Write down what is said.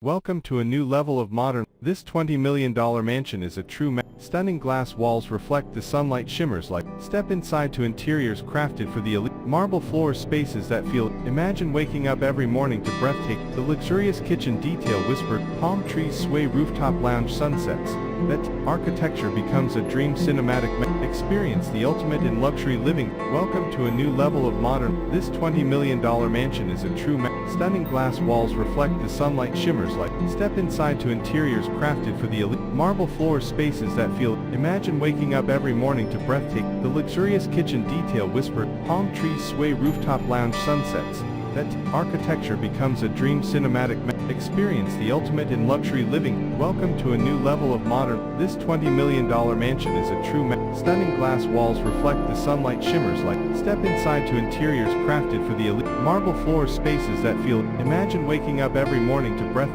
Welcome to a new level of modern. This $20 million mansion is a true stunning glass walls reflect the sunlight shimmers like. Step inside to interiors crafted for the elite. Marble floor spaces that feel. Imagine waking up every morning to breathtaking. The luxurious kitchen detail whispered. Palm trees sway rooftop lounge sunsets. That architecture becomes a dream cinematic. Experience the ultimate in luxury living. Welcome to a new level of modern. This $20 million mansion is a true stunning glass walls reflect the sunlight shimmers like. Step inside to interiors crafted for the elite. Marble floor spaces that feel. Imagine waking up every morning to breathtaking. The luxurious kitchen detail whispered. Palm trees sway rooftop lounge sunsets. That architecture becomes a dream cinematic. Experience the ultimate in luxury living. Welcome to a new level of modern. This $20 million mansion is a true stunning glass walls reflect the sunlight shimmers like. Step inside to interiors crafted for the elite. Marble floor spaces that feel. Imagine waking up every morning to breathtaking.